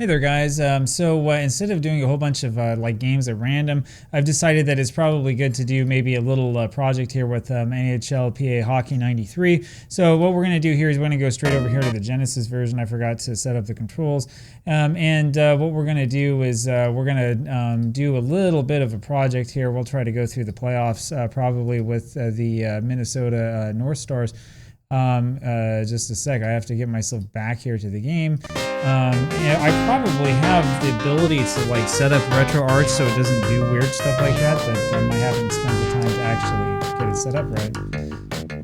Hey there, guys. Instead of doing a whole bunch of like games at random, I've decided that it's probably good to do maybe a little project here with NHLPA Hockey 93. So what we're going to do here is we're going to go straight over here to the Genesis version. I forgot to set up the controls. What we're going to do is we're going to do a little bit of a project here. We'll try to go through the playoffs probably with the Minnesota North Stars. Just a sec. I have to get myself back here to the game. I probably have the ability to like set up RetroArch so it doesn't do weird stuff like that, but I haven't spent the time to actually get it set up right.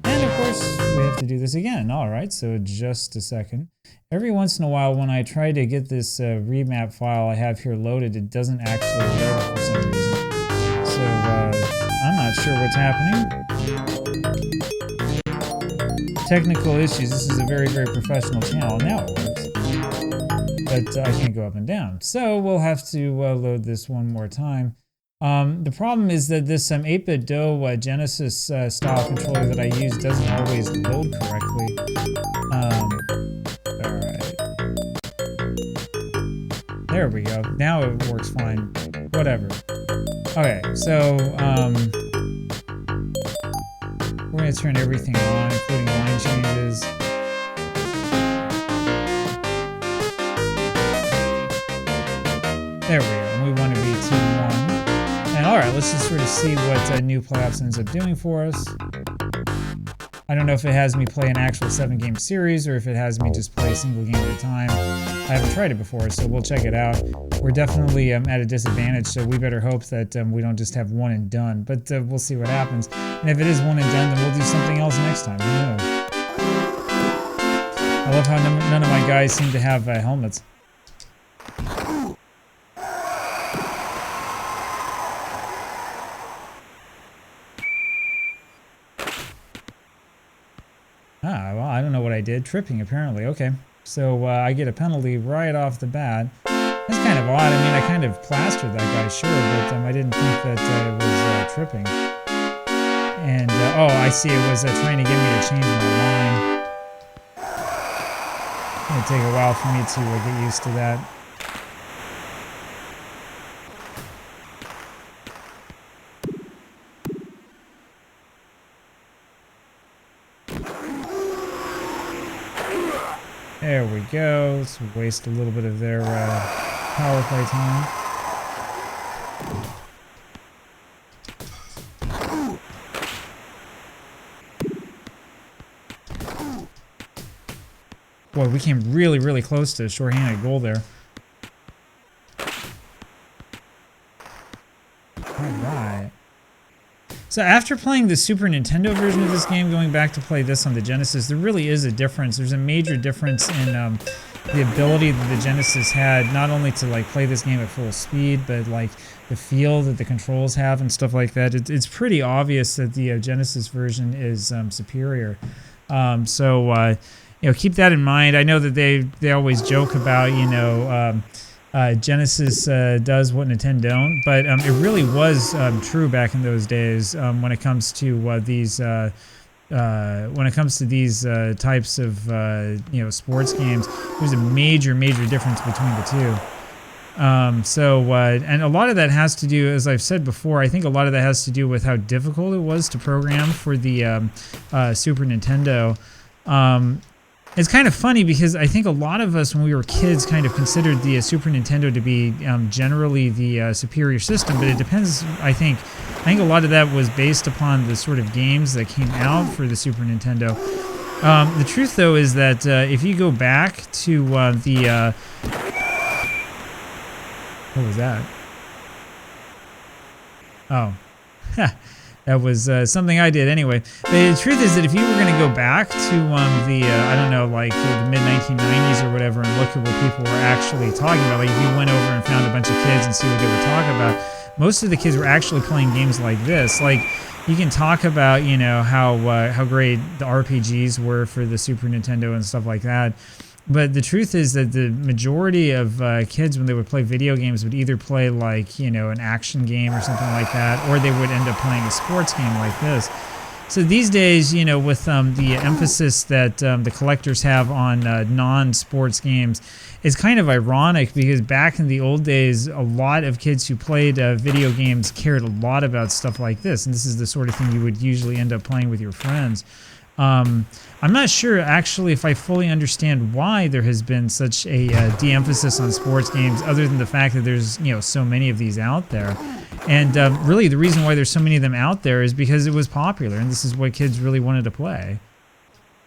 And of course, we have to do this again. All right, so just a second. Every once in a while, when I try to get this remap file I have here loaded, it doesn't actually load for some reason. So I'm not sure what's happening. Technical issues. This is a very, very professional channel. Now it works. But I can't go up and down. So we'll have to load this one more time. The problem is that this 8-bit DOE Genesis style controller that I use doesn't always load correctly. Alright. There we go. Now it works fine. Whatever. Okay, so we're going to turn everything on, including line changes. There we go. And we want to be 2-1. And alright, let's just sort of see what new playoffs ends up doing for us. I don't know if it has me play an actual 7-game series or if it has me just play a single game at a time. I haven't tried it before, so we'll check it out. We're definitely at a disadvantage, so we better hope that we don't just have one and done. But we'll see what happens. And if it is one and done, then we'll do something else next time. Who knows? I love how none of my guys seem to have helmets. Well, I don't know what I did. Tripping, apparently. Okay. So I get a penalty right off the bat. That's kind of odd. I mean, I kind of plastered that guy, sure, but I didn't think that it was tripping. And, oh, I see. It was trying to get me to change my line. It's going to take a while for me to get used to that. There we go. Let's waste a little bit of their power play time. Boy, we came really, really close to a shorthanded goal there. Alright. So after playing the Super Nintendo version of this game, going back to play this on the Genesis, there really is a difference. There's a major difference in the ability that the Genesis had, not only to like play this game at full speed, but like the feel that the controls have and stuff like that. It's pretty obvious that the Genesis version is superior. You know, keep that in mind. I know that they always joke about, you know, Genesis does what Nintendo don't, but it really was true back in those days when it comes to these types of you know, sports games. There's a major difference between the two. And a lot of that has to do, as I've said before, I think a lot of that has to do with how difficult it was to program for the Super Nintendo. It's kind of funny because I think a lot of us when we were kids kind of considered the Super Nintendo to be generally the superior system, but it depends. I think a lot of that was based upon the sort of games that came out for the Super Nintendo. The truth, though, is that if you go back to what was that? Oh. That was something I did anyway. The truth is that if you were going to go back to I don't know, like the mid-1990s or whatever, and look at what people were actually talking about, like if you went over and found a bunch of kids and see what they were talking about, most of the kids were actually playing games like this. Like, you can talk about, you know, how great the RPGs were for the Super Nintendo and stuff like that. But the truth is that the majority of kids, when they would play video games, would either play like, you know, an action game or something like that, or they would end up playing a sports game like this. So these days, you know, with the emphasis that the collectors have on non-sports games, it's kind of ironic because back in the old days, a lot of kids who played video games cared a lot about stuff like this. And this is the sort of thing you would usually end up playing with your friends. I'm not sure actually if I fully understand why there has been such a de-emphasis on sports games, other than the fact that there's, you know, so many of these out there. And really the reason why there's so many of them out there is because it was popular and this is what kids really wanted to play.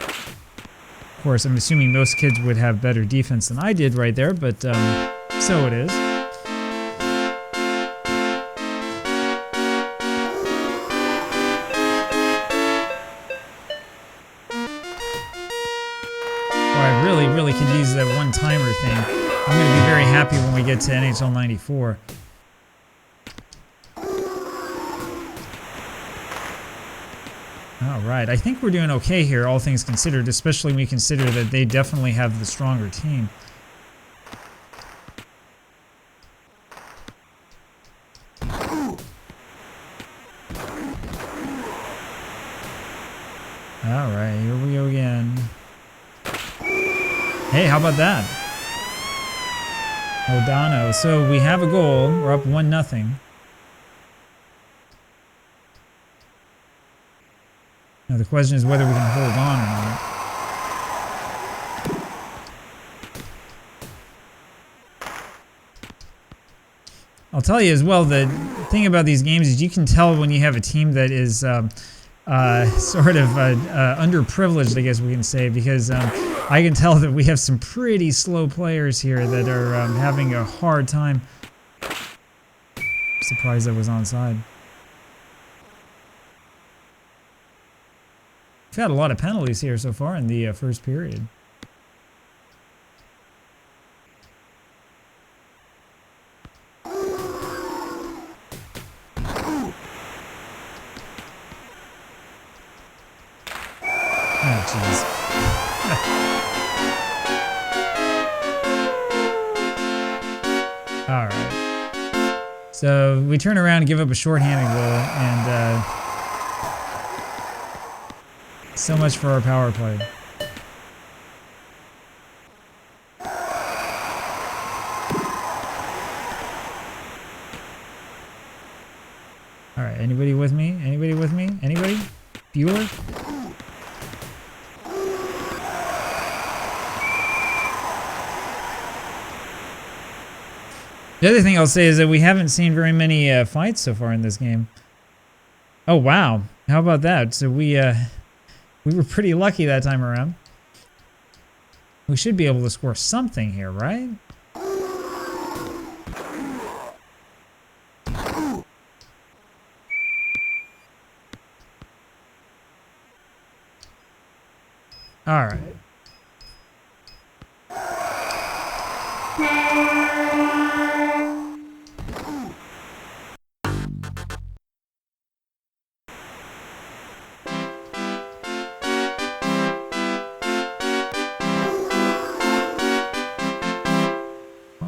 Of course, I'm assuming most kids would have better defense than I did right there, but so it is. I really could use that one-timer thing. I'm going to be very happy when we get to NHL 94. All right, I think we're doing okay here, all things considered, especially when we consider that they definitely have the stronger team. All right, here we go again. Hey, how about that? O'Dono. So we have a goal. We're up 1-0. Now the question is whether we can hold on or not. I'll tell you as well, the thing about these games is you can tell when you have a team that is sort of underprivileged, I guess we can say, because I can tell that we have some pretty slow players here that are having a hard time. Surprised I was onside. We've had a lot of penalties here so far in the first period. Oh, jeez. All right. So we turn around and give up a shorthanded goal, and so much for our power play. All right, anybody with me? Anybody with me? Anybody? Bueller? The other thing I'll say is that we haven't seen very many fights so far in this game. Oh, wow. How about that? So we were pretty lucky that time around. We should be able to score something here, right? All right.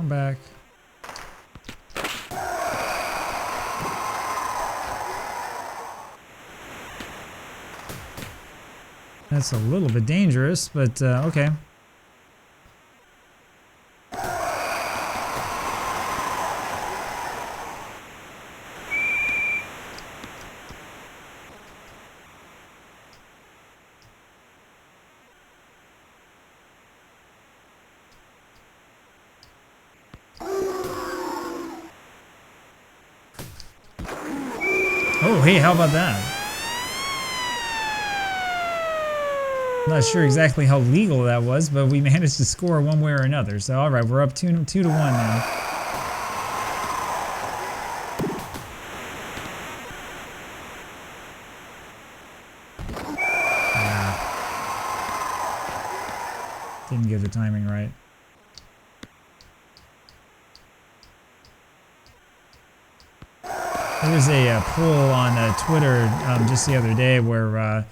Back. That's a little bit dangerous, but okay. Oh, hey, how about that? I'm not sure exactly how legal that was, but we managed to score one way or another. So, all right, we're up 2-1 now. Didn't get the timing right. There was a poll on Twitter just the other day where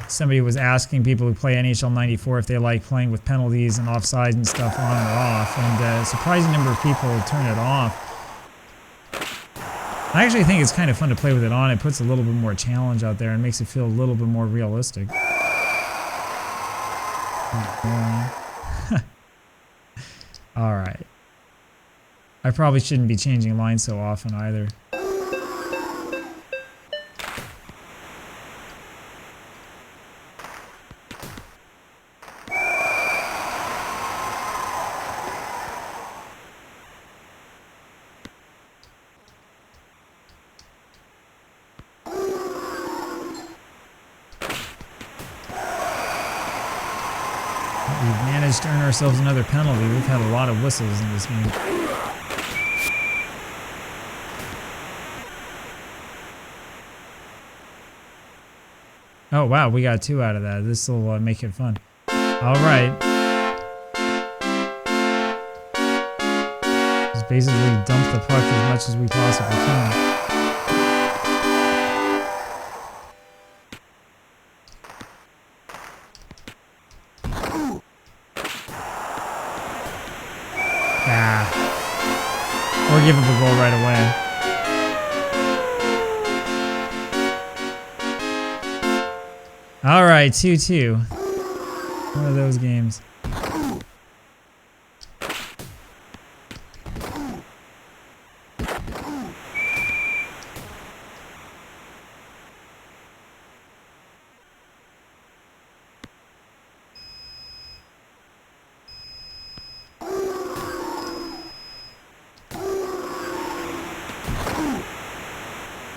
somebody was asking people who play NHL 94 if they like playing with penalties and offsides and stuff on or off, and a surprising number of people turn it off. I actually think it's kind of fun to play with it on. It puts a little bit more challenge out there and makes it feel a little bit more realistic. Alright. I probably shouldn't be changing lines so often either. We've managed to earn ourselves another penalty. We've had a lot of whistles in this game. Oh wow, we got 2 out of that. This will make it fun. Alright. Just basically dump the puck as much as we possibly can. Or give up a goal right away. Alright, 2-2. One of those games.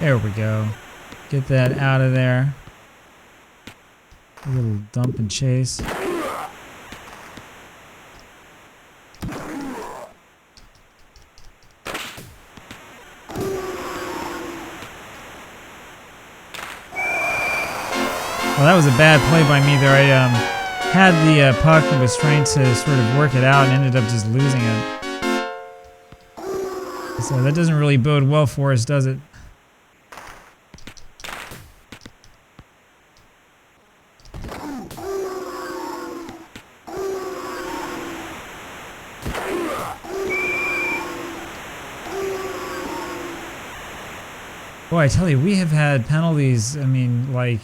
There we go. Get that out of there. A little dump and chase. Well, that was a bad play by me there. I had the puck and was trying to sort of work it out and ended up just losing it. So that doesn't really bode well for us, does it? Boy, I tell you, we have had penalties, I mean, like,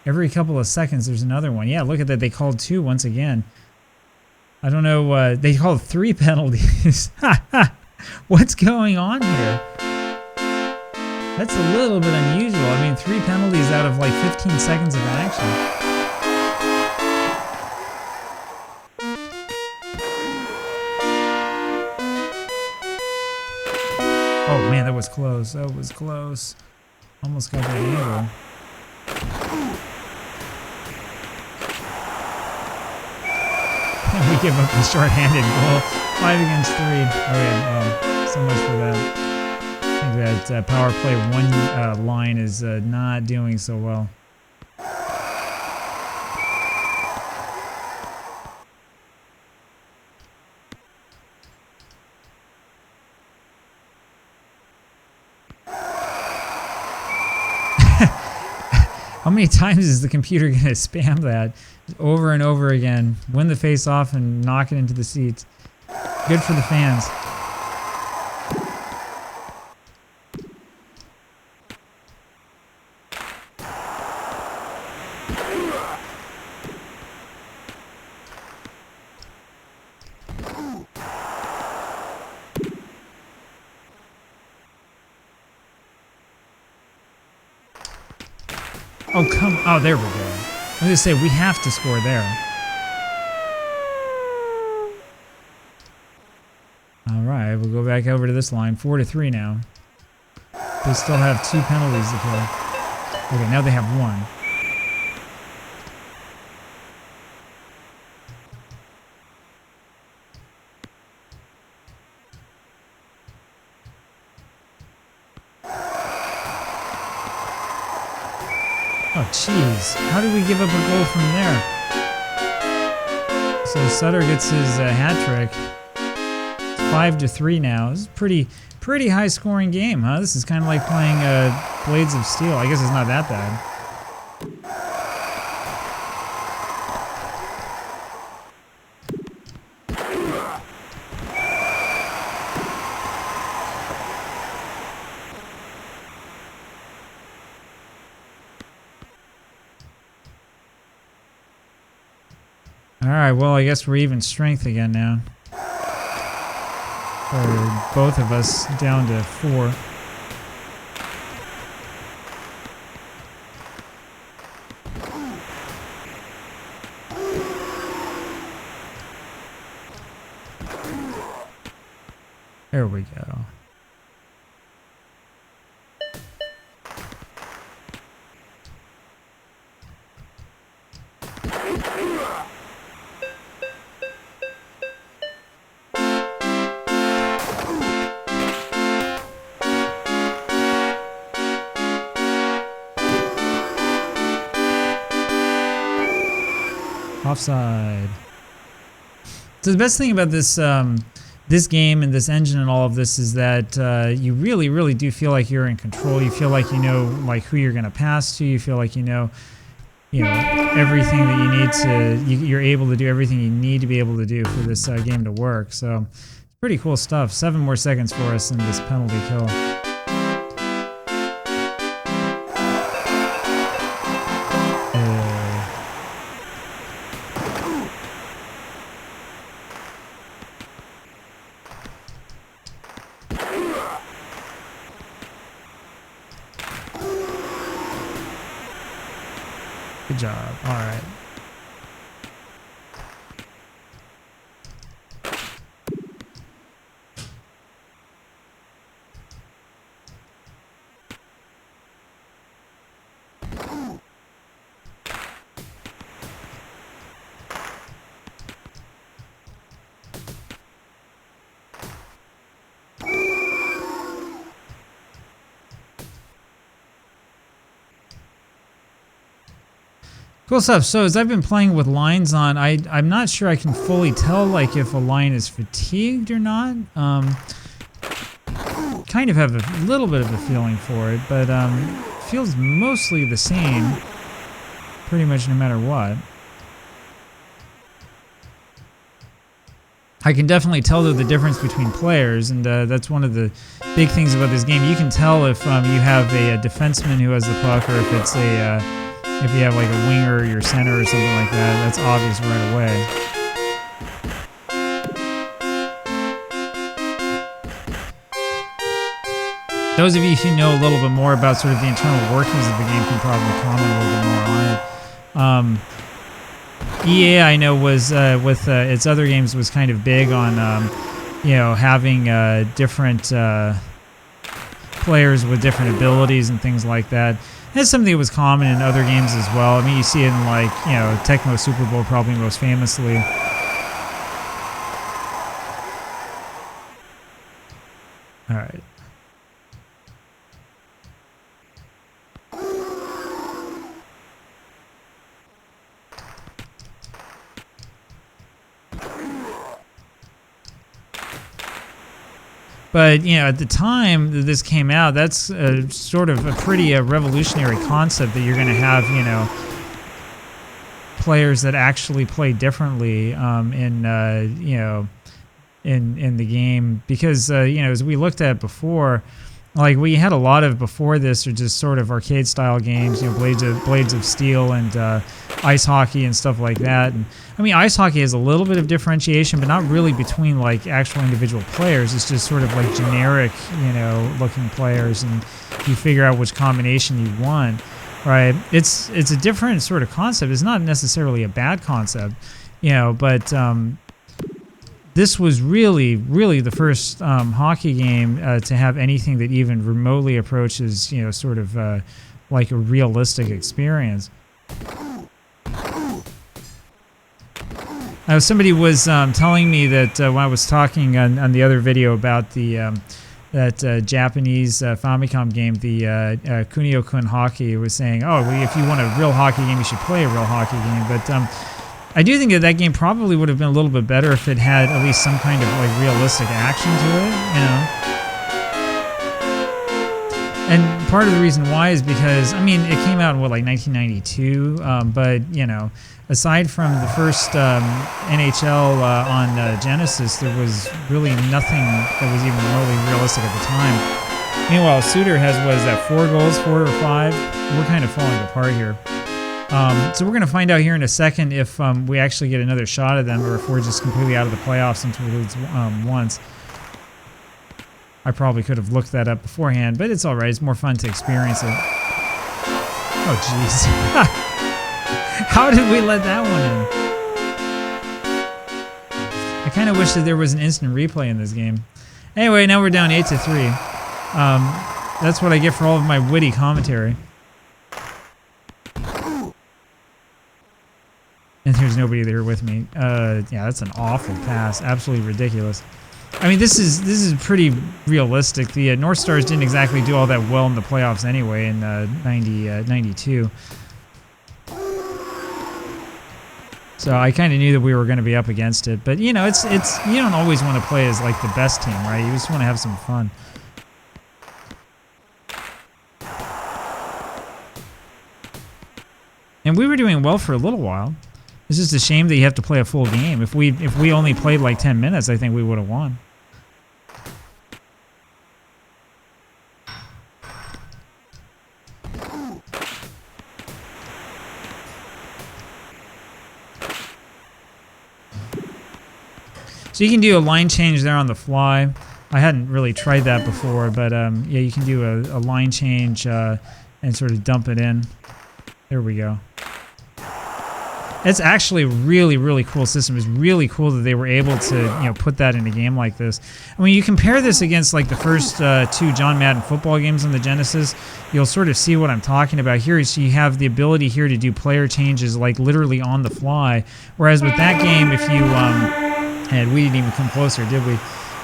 every couple of seconds there's another one. Yeah, look at that, they called 2 once again. I don't know, they called 3 penalties. What's going on here? That's a little bit unusual. I mean, 3 penalties out of like 15 seconds of action. Oh man, that was close. That was close. Almost got that angle. And we give up a short-handed goal. 5 against 3. Okay, well, so much for that. I think that power play 1 line is not doing so well. How many times is the computer going to spam that over and over again? Win the face-off and knock it into the seats. Good for the fans. Oh, come... Oh, there we go. I was going to say, we have to score there. Alright, we'll go back over to this line. 4-3 now. They still have 2 penalties to kill. Okay, now they have 1. Oh, jeez. How did we give up a goal from there? So Sutter gets his hat trick. It's 5-3 now. This is pretty high scoring game, huh? This is kind of like playing Blades of Steel. I guess it's not that bad. Alright, well, I guess we're even strength again now. Or both of us down to 4. There we go. Offside. So the best thing about this this game and this engine and all of this is that you really do feel like you're in control. You feel like you know like who you're going to pass to. You feel like you know everything that you need to. You're able to do everything you need to be able to do for this game to work. So it's pretty cool stuff. 7 more seconds for us in this penalty kill. Good job. All right. Cool stuff. So as I've been playing with lines on, I'm not sure I can fully tell like if a line is fatigued or not. Kind of have a little bit of a feeling for it, but feels mostly the same pretty much no matter what. I can definitely tell though the difference between players, and that's one of the big things about this game. You can tell if you have a defenseman who has the puck, or if it's if you have like a winger or your center or something like that. That's obvious right away. Those of you who know a little bit more about sort of the internal workings of the game can probably comment a little bit more on it. EA, I know, was with its other games was kind of big on having different players with different abilities and things like that. That's something that was common in other games as well. I mean, you see it in like Tecmo Super Bowl probably most famously. All right. But, at the time that this came out, that's sort of a pretty revolutionary concept that you're going to have, players that actually play differently in the game. Because, as we looked at before, like we had a lot of before this are just sort of arcade style games, Blades of Steel and ice hockey and stuff like that. And I mean, ice hockey has a little bit of differentiation, but not really between like actual individual players. It's just sort of like generic, looking players, and you figure out which combination you want, right? It's a different sort of concept. It's not necessarily a bad concept, but this was really the first hockey game to have anything that even remotely approaches, sort of like a realistic experience. Somebody was telling me that when I was talking on the other video about the that Japanese Famicom game, the Kunio-kun Hockey, was saying, oh, well, if you want a real hockey game, you should play a real hockey game. But I do think that game probably would have been a little bit better if it had at least some kind of like realistic action to it, And part of the reason why is because, I mean, it came out in like 1992, but aside from the first NHL on Genesis, there was really nothing that was even remotely realistic at the time. Meanwhile, Suter has, 4 goals, 4 or 5? We're kind of falling apart here. So we're going to find out here in a second if we actually get another shot at them or if we're just completely out of the playoffs since we lose once. I probably could have looked that up beforehand, but it's all right. It's more fun to experience it. Oh, jeez. How did we let that one in? I kind of wish that there was an instant replay in this game. Anyway, now we're down 8-3. That's what I get for all of my witty commentary. And there's nobody there with me. Yeah, that's an awful pass. Absolutely ridiculous. I mean, this is pretty realistic. The North Stars didn't exactly do all that well in the playoffs anyway in 92. So I kind of knew that we were going to be up against it. But, you know, it's you don't always want to play as, like, the best team, right? You just want to have some fun. And we were doing well for a little while. It's just a shame that you have to play a full game. If we only played like 10 minutes, I think we would have won. So you can do a line change there on the fly. I hadn't really tried that before, but yeah, you can do a line change and sort of dump it in. There we go. It's actually a really, really cool system. It's really cool that they were able to, you know, put that in a game like this. I mean, you compare this against like the first two John Madden football games on the Genesis, you'll sort of see what I'm talking about. Here is you have the ability here to do player changes like literally on the fly. Whereas with that game, if you and we didn't even come closer, did we?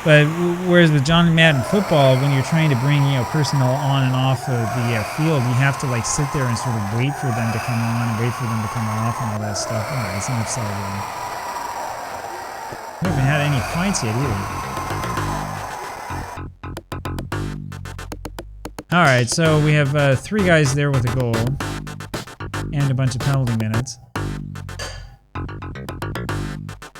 But whereas with John Madden football, when you're trying to bring, you know, personnel on and off of the field, you have to like sit there and sort of wait for them to come on and wait for them to come off and all that stuff. All right, it's enough celebrating. We haven't had any fights yet either. All right, so we have 3 guys there with a goal and a bunch of penalty minutes.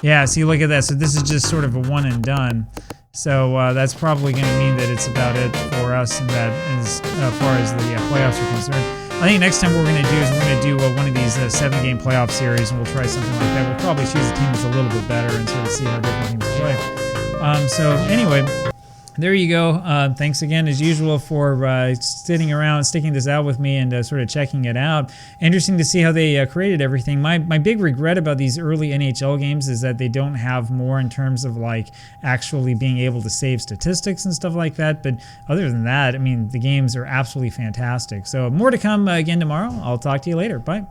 Yeah, see, look at that. So this is just sort of a one and done. So that's probably going to mean that it's about it for us, and that as far as the playoffs are concerned. I think next time what we're going to do is we're going to do one of these 7-game playoff series, and we'll try something like that. We'll probably choose a team that's a little bit better and sort of see how different teams play. So anyway, there you go. Thanks again, as usual, for sitting around, sticking this out with me and sort of checking it out. Interesting to see how they created everything. My big regret about these early NHL games is that they don't have more in terms of like actually being able to save statistics and stuff like that. But other than that, I mean, the games are absolutely fantastic. So more to come again tomorrow. I'll talk to you later. Bye.